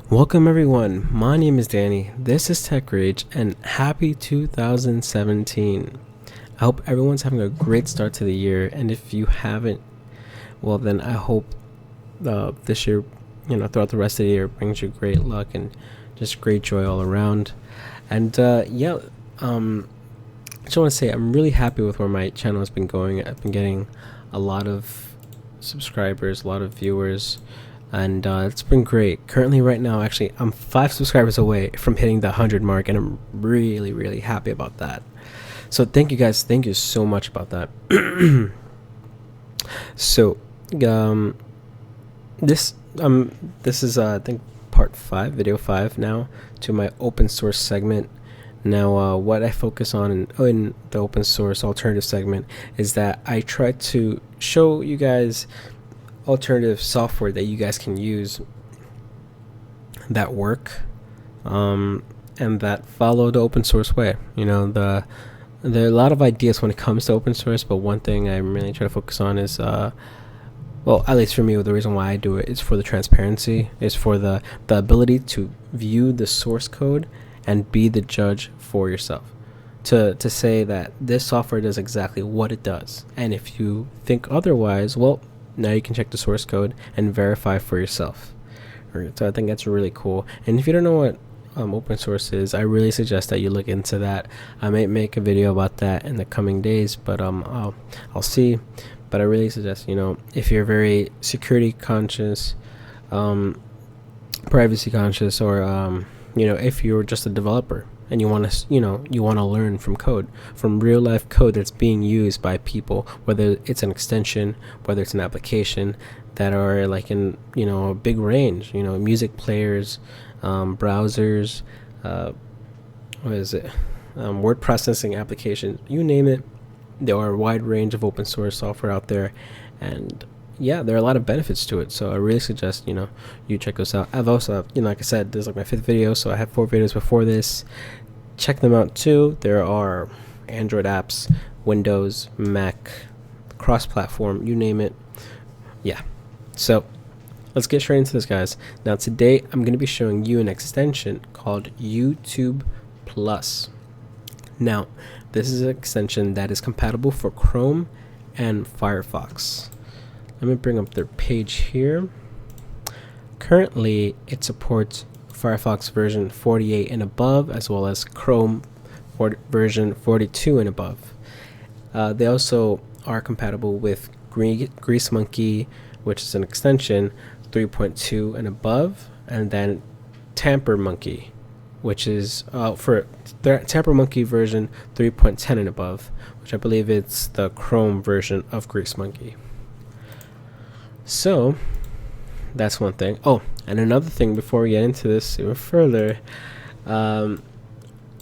Welcome everyone, my name is Danny, this is TechRage, and happy 2017. I hope everyone's having a great start to the year, and if you haven't, well then I hope this year, throughout the rest of the year brings you great luck and just great joy all around. And I just want to say I'm really happy with where my channel has been going. I've been getting a lot of subscribers, a lot of viewers, and it's been great. Currently right now, actually, I'm 5 subscribers away from hitting the 100 mark, and I'm really happy about that. So thank you guys, thank you so much about that. So this is I think part 5, video 5 now, to my open source segment. Now what I focus on in the open source alternative segment is that I try to show you guys alternative software that you guys can use that work and that follow the open source way. There are a lot of ideas when it comes to open source, but one thing I'm really trying to focus on is well, at least for me, the reason why I do it is for the transparency, is for the ability to view the source code and be the judge for yourself, to say that this software does exactly what it does, and if you think otherwise, well, now you can check the source code and verify for yourself. So I think that's really cool. And if you don't know what open source is, I really suggest that you look into that. I might make a video about that in the coming days, but I'll see. But I really suggest, if you're very security conscious, privacy conscious, or if you're just a developer and you want to learn from code, from real life code that's being used by people, whether it's an extension, whether it's an application, that are like in a big range, music players, browsers, word processing applications, you name it. There are a wide range of open source software out there, and yeah, there are a lot of benefits to it. So I really suggest you check those out. I've also, like I said, this is like my 5th video, so I have 4 videos before this. Check them out too. There are Android apps, Windows, Mac, cross-platform, you name it. Yeah. So let's get straight into this, guys. Now today I'm going to be showing you an extension called YouTube Plus. Now this is an extension that is compatible for Chrome and Firefox. Let me bring up their page here. Currently it supports Firefox version 48 and above, as well as Chrome version 42 and above. They also are compatible with Grease Monkey, which is an extension 3.2 and above, and then Tamper Monkey, which is for Tamper Monkey version 3.10 and above, which I believe it's the Chrome version of Grease Monkey. So that's one thing. Oh, and another thing before we get into this even further,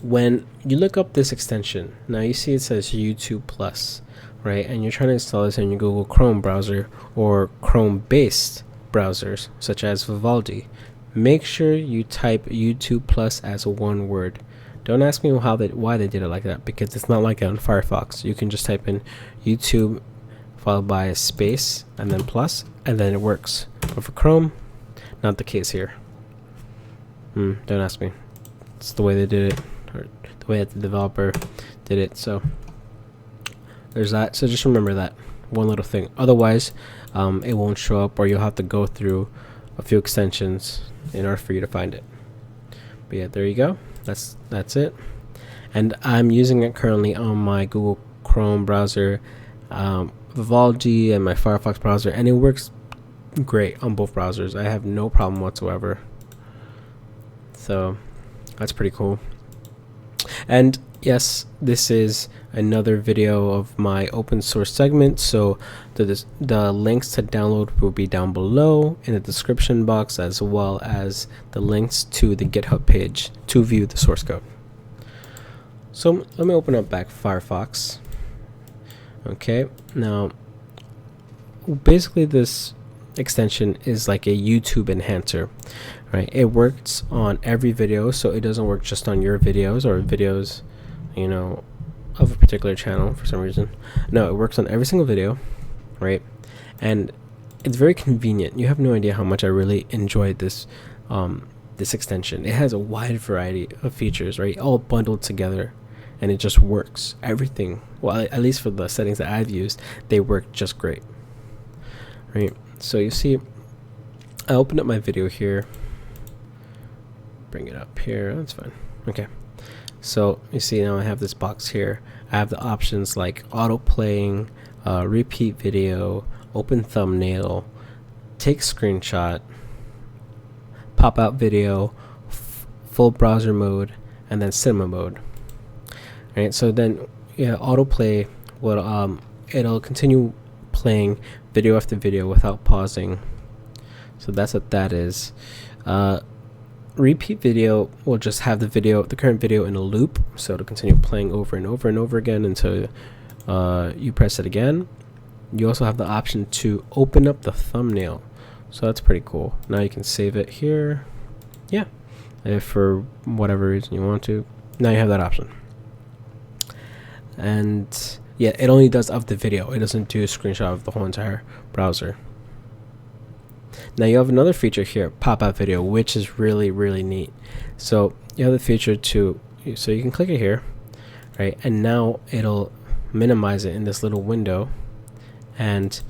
when you look up this extension, now you see it says YouTube Plus, right? And you're trying to install this in your Google Chrome browser or Chrome-based browsers such as Vivaldi. Make sure you type YouTube Plus as one word. Don't ask me why they did it like that, because it's not like that on Firefox. You can just type in YouTube followed by a space and then plus, and then it works. But for Chrome, not the case here. Don't ask me. It's the way they did it, or the way that the developer did it. So there's that. So just remember that one little thing. Otherwise, it won't show up, or you'll have to go through a few extensions in order for you to find it. But yeah, there you go. That's it. And I'm using it currently on my Google Chrome browser, Vivaldi, and my Firefox browser, and it works great on both browsers. I have no problem whatsoever. So that's pretty cool. And yes, this is another video of my open source segment, so the links to download will be down below in the description box, as well as the links to the GitHub page to view the source code. So let me open up back Firefox. Okay, now basically this extension is like a YouTube enhancer, right? It works on every video, so it doesn't work just on your videos or videos of a particular channel for some reason. No, it works on every single video, right? And it's very convenient. You have no idea how much I really enjoyed this this extension. It has a wide variety of features, right? All bundled together, and it just works. Everything, well, at least for the settings that I've used, they work just great, right? So you see, I opened up my video here. Bring it up here. That's fine. Okay. So you see now I have this box here. I have the options like auto playing, repeat video, open thumbnail, take screenshot, pop out video, full browser mode, and then cinema mode. Right. So then, yeah, autoplay will it'll continue playing video after video without pausing. So that's what that is. Repeat video will just have the current video in a loop, so it'll continue playing over and over and over again until you press it again. You also have the option to open up the thumbnail, so that's pretty cool. Now you can save it here. Yeah, if for whatever reason you want to, now you have that option. And yeah, it only does of the video. It doesn't do a screenshot of the whole entire browser. Now you have another feature here, pop-out video, which is really, really neat. So you have the feature so you can click it here, right? And now it'll minimize it in this little window, and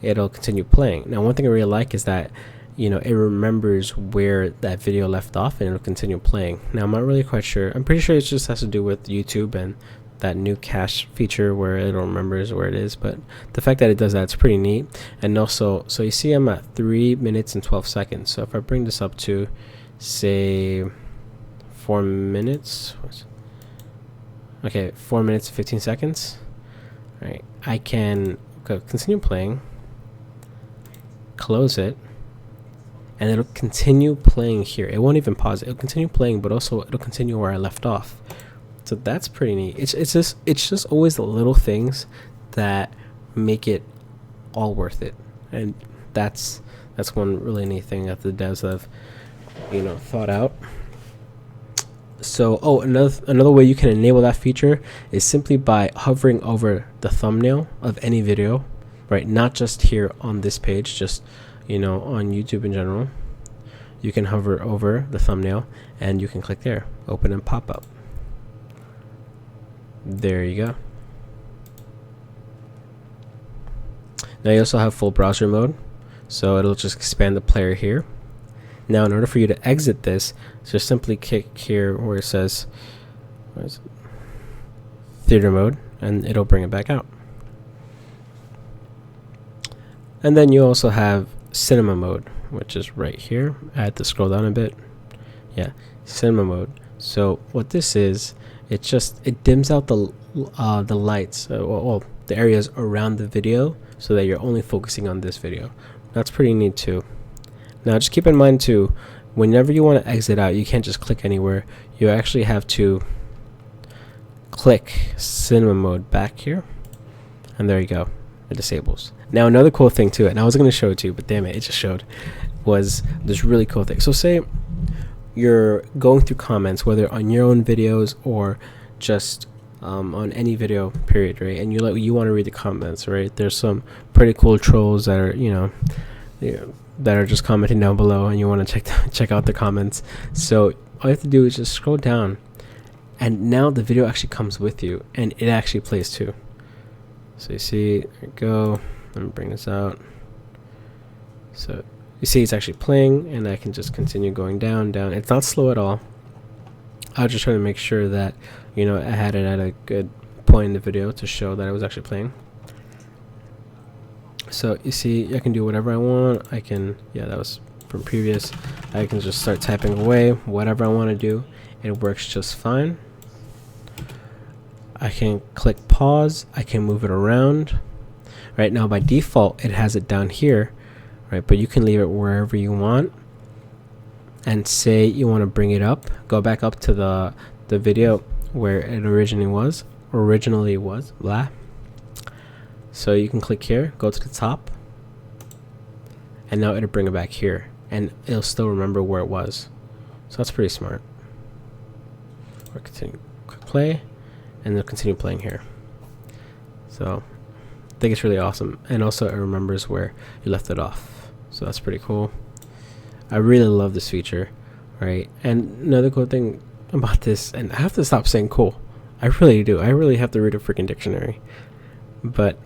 it'll continue playing. Now, one thing I really like is that, you know, it remembers where that video left off, and it'll continue playing. Now, I'm not really quite sure. I'm pretty sure it just has to do with YouTube and that new cache feature where it remembers where it is, but the fact that it does that, it's pretty neat. And also, so you see I'm at 3 minutes and 12 seconds. So if I bring this up to, say, 4 minutes, okay, 4 minutes and 15 seconds, right? I can continue playing, close it, and it'll continue playing here. It won't even pause it. It'll continue playing, but also it'll continue where I left off. So that's pretty neat. It's just always the little things that make it all worth it, and that's one really neat thing that the devs have, you know, thought out. So another way you can enable that feature is simply by hovering over the thumbnail of any video, right? Not just here on this page, just, you know, on YouTube in general. You can hover over the thumbnail and you can click there, open and pop up. There you go. Now you also have full browser mode, so it'll just expand the player here. Now in order for you to exit this, just simply click here where it says theater mode, and it'll bring it back out. And then you also have cinema mode, which is right here. I had to scroll down a bit. Yeah, cinema mode. So what this is, it dims out the lights, the areas around the video, so that you're only focusing on this video. That's pretty neat too. Now just keep in mind too, whenever you want to exit out, you can't just click anywhere. You actually have to click cinema mode back here, and there you go, it disables. Now another cool thing too, and I was going to show it to you, but damn it, it just showed, was this really cool thing. So say you're going through comments, whether on your own videos or just on any video period, right? And you want to read the comments, right? There's some pretty cool trolls that are, you know, that are just commenting down below, and you want to check out the comments. So all you have to do is just scroll down, and now the video actually comes with you, and it actually plays too. So you see, there you go. Let me bring this out. So you see it's actually playing, and I can just continue going down. It's not slow at all. I was just trying to make sure that, you know, I had it at a good point in the video to show that it was actually playing. So you see, I can do whatever I want. I can, yeah, that was from previous. I can just start typing away whatever I want to do. It works just fine. I can click pause. I can move it around. Right now, by default, it has it down here, right? But you can leave it wherever you want. And say you want to bring it up, go back up to the video where it originally was. Blah. So you can click here, go to the top, and now it'll bring it back here, and it'll still remember where it was. So that's pretty smart. Or continue, click play, and it'll continue playing here. So I think it's really awesome, and also it remembers where you left it off. So that's pretty cool. I really love this feature. right? And another cool thing about this, and I have to stop saying cool, I really do, I really have to read a freaking dictionary, but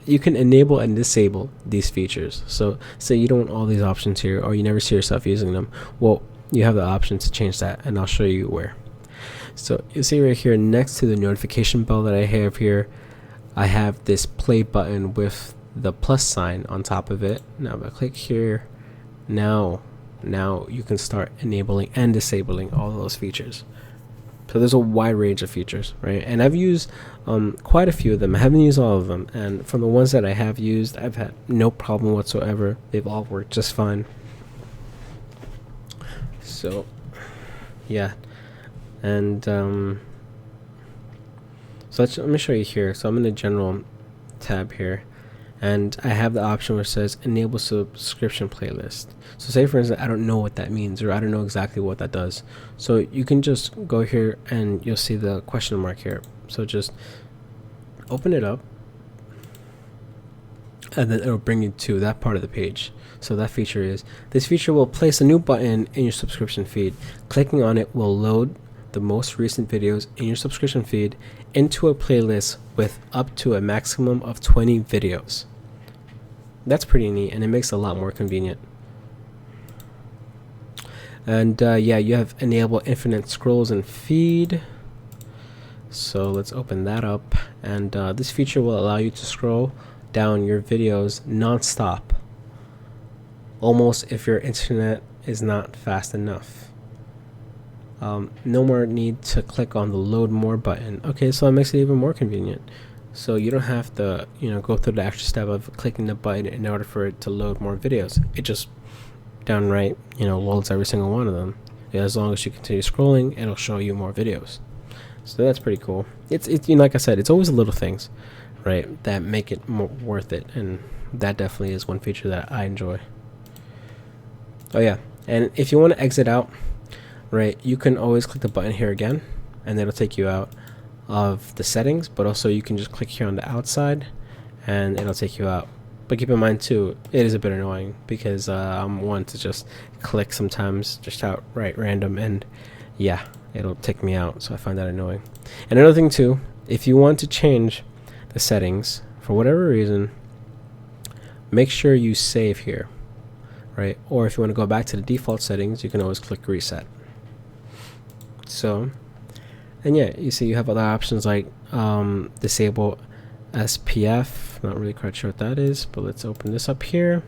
you can enable and disable these features. So say you don't want all these options here, or you never see yourself using them, well, you have the option to change that, and I'll show you where. So you see right here next to the notification bell that I have here, I have this play button with the plus sign on top of it. Now if I click here, now you can start enabling and disabling all of those features. So there's a wide range of features, right? And I've used quite a few of them. I haven't used all of them, and from the ones that I have used, I've had no problem whatsoever. They've all worked just fine. So yeah, and so let me show you here. So I'm in the general tab here, and I have the option where it says enable subscription playlist. So say for instance I don't know what that means, or I don't know exactly what that does, so you can just go here and you'll see the question mark here. So just open it up, and then it'll bring you to that part of the page. So that feature is, this feature will place a new button in your subscription feed. Clicking on it will load the most recent videos in your subscription feed into a playlist with up to a maximum of 20 videos. That's pretty neat, and it makes it a lot more convenient. And yeah, you have enable infinite scrolls and feed. So let's open that up, and this feature will allow you to scroll down your videos non-stop, almost if your internet is not fast enough. No more need to click on the load more button. Okay, so it makes it even more convenient. So you don't have to, go through the extra step of clicking the button in order for it to load more videos. It just downright, loads every single one of them. Yeah, as long as you continue scrolling, it'll show you more videos. So that's pretty cool. It's like I said, it's always the little things, right, that make it more worth it, and that definitely is one feature that I enjoy. Oh yeah, and if you want to exit out, right, you can always click the button here again, and it'll take you out of the settings, but also you can just click here on the outside and it'll take you out. But keep in mind too, it is a bit annoying because I'm one to just click sometimes just outright random, and yeah, it'll take me out, so I find that annoying. And another thing too, if you want to change the settings for whatever reason, make sure you save here, right? Or if you want to go back to the default settings, you can always click reset. So, and yeah, you see you have other options like disable SPF. Not really quite sure what that is, but let's open this up here.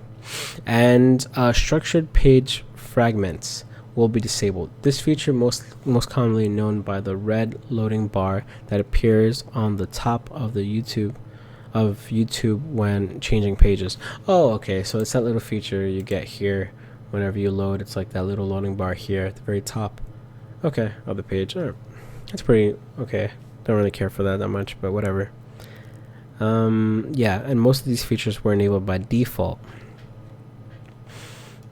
And structured page fragments will be disabled. This feature most commonly known by the red loading bar that appears on the top of the YouTube when changing pages. Oh, okay, so it's that little feature you get here whenever you load. It's like that little loading bar here at the very top, okay, of the page. Oh, that's pretty okay. Don't really care for that much, but whatever. Yeah, and most of these features were enabled by default.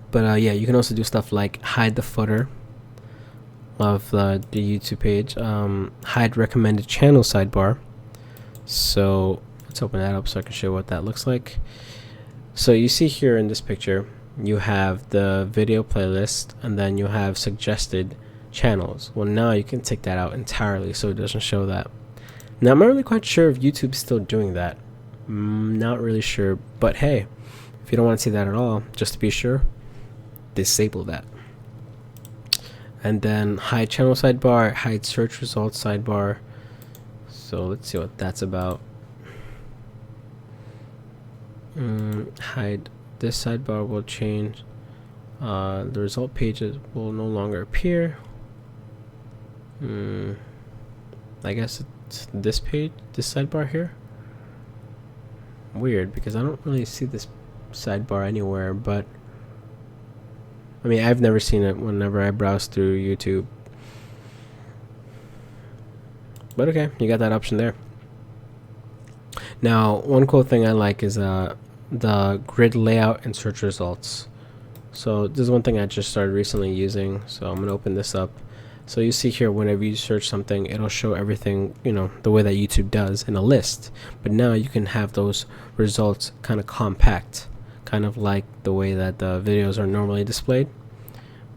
But yeah, you can also do stuff like hide the footer of the YouTube page, hide recommended channel sidebar. So let's open that up so I can show what that looks like. So you see here in this picture, you have the video playlist, and then you have suggested channels. Well, now you can take that out entirely so it doesn't show that. Now I'm not really quite sure if YouTube's still doing that. Not really sure, but hey, if you don't want to see that at all, just to be sure, disable that. And then hide channel sidebar, hide search results sidebar. So let's see what that's about. Hide this sidebar will change. The result pages will no longer appear. I guess it's this page, this sidebar here. Weird, because I don't really see this sidebar anywhere, but I mean, I've never seen it whenever I browse through YouTube. But okay, you got that option there. Now, one cool thing I like is the grid layout and search results. So this is one thing I just started recently using, so I'm gonna open this up. So you see here, whenever you search something, it'll show everything, the way that YouTube does in a list. But now you can have those results kind of compact, kind of like the way that the videos are normally displayed.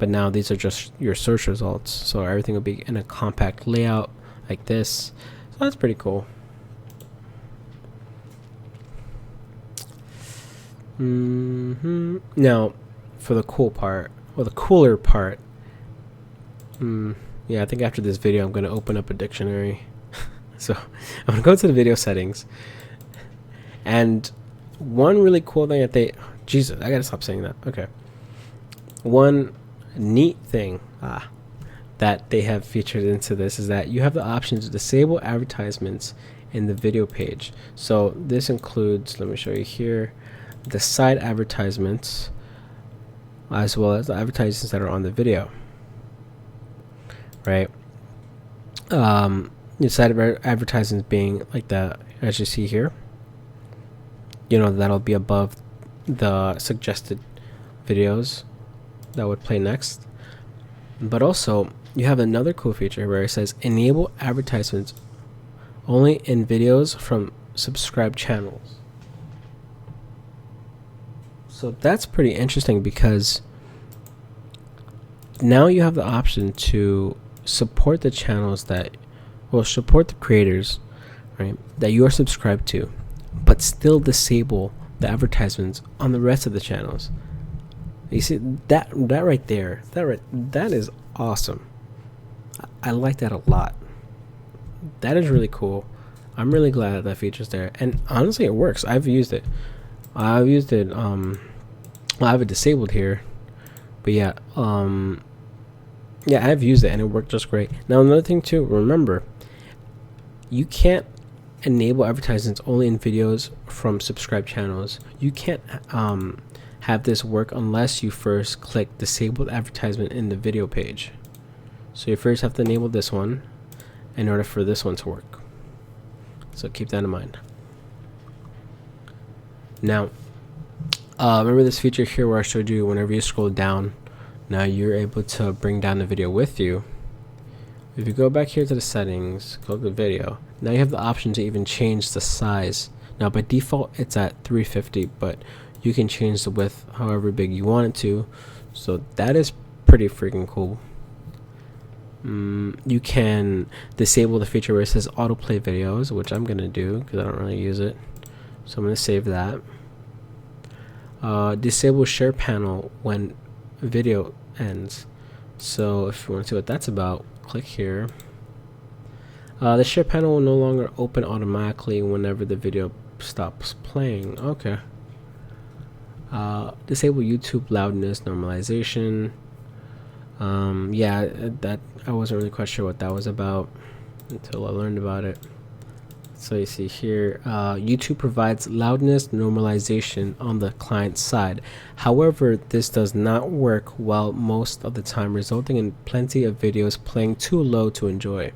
but now these are just your search results, so everything will be in a compact layout like this. So that's pretty cool. Now for the cool part, or the cooler part, yeah, I think after this video I'm going to open up a dictionary. So I'm going to go to the video settings, and one really cool thing that they, Jesus, I gotta stop saying that. Okay, one neat thing that they have featured into this is that you have the option to disable advertisements in the video page. So this includes, let me show you here, the side advertisements as well as the advertisements that are on the video, right? The side advertisements being like that, as you see here, you know, that'll be above the suggested videos that would play next. But also you have another cool feature where it says enable advertisements only in videos from subscribed channels. So that's pretty interesting, because now you have the option to support the channels that will support the creators, right, that you are subscribed to, but still disable the advertisements on the rest of the channels. You see that right there, that is awesome. I like that a lot. That is really cool. I'm really glad that feature's there, and honestly it works. I've used it. Well, I have it disabled here, but yeah, yeah, I've used it and it worked just great. Now another thing too, remember, you can't enable advertisements only in videos from subscribed channels. You can't have this work unless you first click disabled advertisement in the video page. So you first have to enable this one in order for this one to work. So keep that in mind. Now remember this feature here where I showed you whenever you scroll down, now you're able to bring down the video with you. If you go back here to the settings, go to the video, now you have the option to even change the size. Now by default it's at 350, but you can change the width however big you want it to. So that is pretty freaking cool. You can disable the feature where it says autoplay videos, which I'm gonna do because I don't really use it. So I'm gonna save that. Disable share panel when video ends. So if you want to see what that's about, click here. The share panel will no longer open automatically whenever the video stops playing. Okay. Disable YouTube loudness normalization. Yeah, that I wasn't really quite sure what that was about until I learned about it. So you see here, YouTube provides loudness normalization on the client side. However, this does not work well most of the time, resulting in plenty of videos playing too low to enjoy.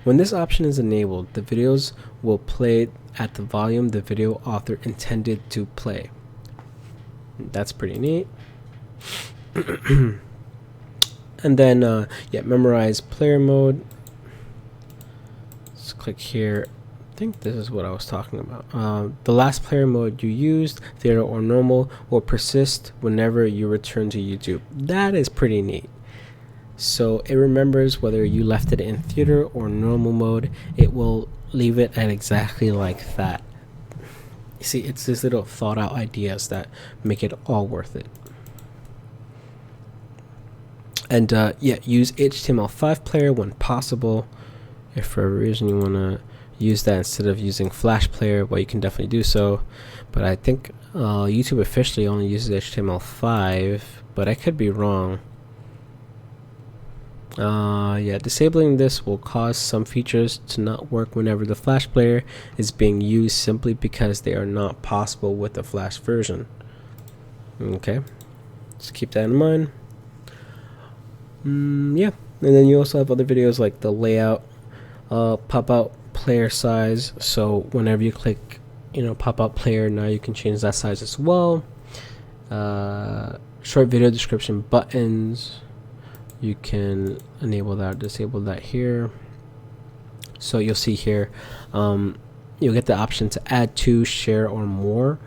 When this option is enabled, the videos will play at the volume the video author intended to play. That's pretty neat. And then, yeah, memorize player mode. Let's click here. I think this is what I was talking about. The last player mode you used, theater or normal, will persist whenever you return to YouTube. That is pretty neat. So it remembers whether you left it in theater or normal mode. It will leave it at exactly like that. You see, it's these little thought out ideas that make it all worth it. And yeah, use HTML5 player when possible. If for a reason you want to use that instead of using Flash player, well, you can definitely do so. But I think YouTube officially only uses HTML5, but I could be wrong. Yeah, disabling this will cause some features to not work whenever the Flash player is being used, simply because they are not possible with the Flash version. Okay, just keep that in mind. Yeah, and then you also have other videos like the layout, pop out player size. So whenever you click, you know, pop out player, now you can change that size as well. Short video description buttons, you can enable that, disable that here. So you'll see here, you'll get the option to add to, share, or more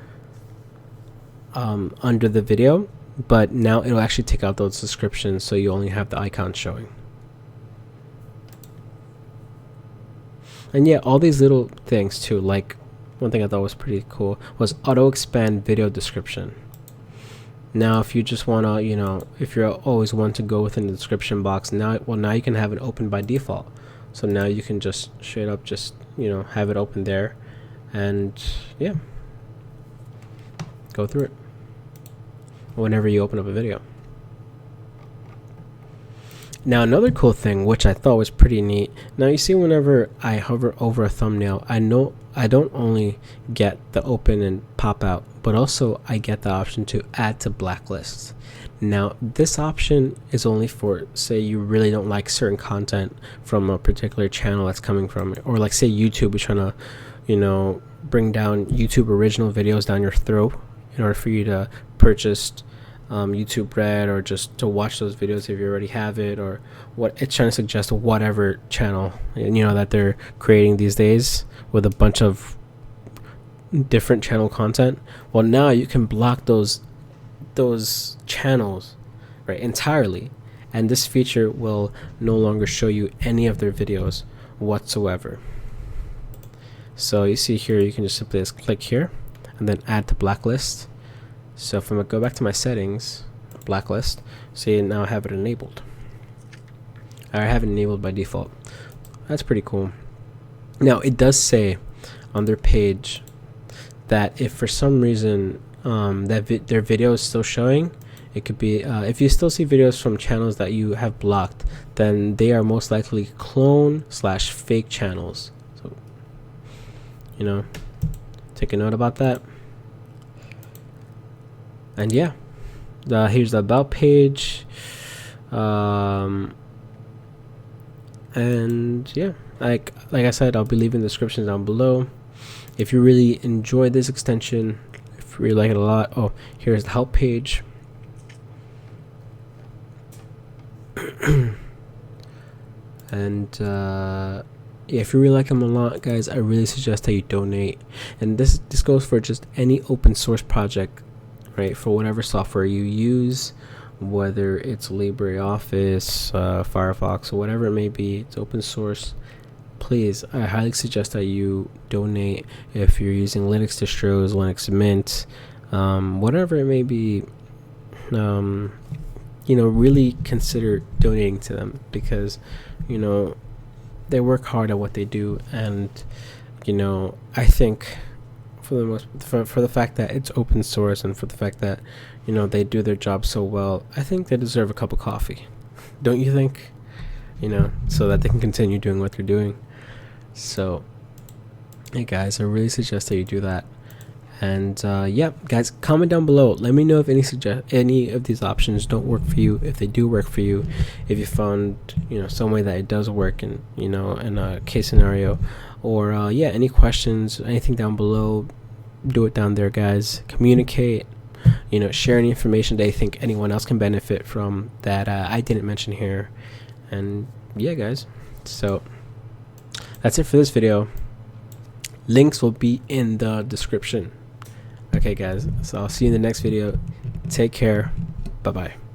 under the video. but now it'll actually take out those descriptions, so you only have the icon showing. And yeah, all these little things too, like one thing I thought was pretty cool was Autoexpand video description. Now if you just want to, you know, if you're always one to go within the description box, now you can have it open by default. So now you can just straight up just, you know, have it open there, and yeah, go through it whenever you open up a video. Now another cool thing which I thought was pretty neat, now you see whenever I hover over a thumbnail, I know I don't only get the open and pop out, but also I get the option to add to blacklists. Now this option is only for, say you really don't like certain content from a particular channel that's coming from it, or like say YouTube is trying to, you know, bring down YouTube original videos down your throat in order for you to purchase YouTube Red, or just to watch those videos if you already have it, or what it's trying to suggest whatever channel, you know, that they're creating these days with a bunch of different channel content. Well, now you can block those channels, right, entirely, and this feature will no longer show you any of their videos whatsoever. So you see here, you can just simply just click here and then add to blacklist. So if I go back to my settings, blacklist, see now I have it enabled. I have it enabled by default. That's pretty cool. Now it does say on their page that if for some reason their video is still showing, it could be if you still see videos from channels that you have blocked, then they are most likely clone/fake channels. So, you know, take a note about that. And yeah, here's the about page, and yeah, like I said, I'll be leaving the descriptions down below. If you really enjoyed this extension, if you really like it a lot, oh, here's the help page. And yeah, if you really like them a lot, guys, I really suggest that you donate. And this goes for just any open source project, right, for whatever software you use, whether it's LibreOffice, Firefox, or whatever it may be. It's open source. Please, I highly suggest that you donate. If you're using Linux distros, Linux Mint, whatever it may be, you know, really consider donating to them, because, you know, they work hard at what they do. And, you know, I think for the fact that it's open source, and for the fact that, you know, they do their job so well, I think they deserve a cup of coffee. Don't you think? You know, so that they can continue doing what they're doing. So hey guys, I really suggest that you do that. And yeah, guys, comment down below, let me know if any of these options don't work for you, if they do work for you, if you found, you know, some way that it does work in, you know, in a case scenario, or yeah, any questions, anything down below, do it down there, guys. Communicate, you know, share any information that you think anyone else can benefit from that I didn't mention here. And yeah, guys, so that's it for this video. Links will be in the description. Okay guys, so I'll see you in the next video. Take care. Bye bye.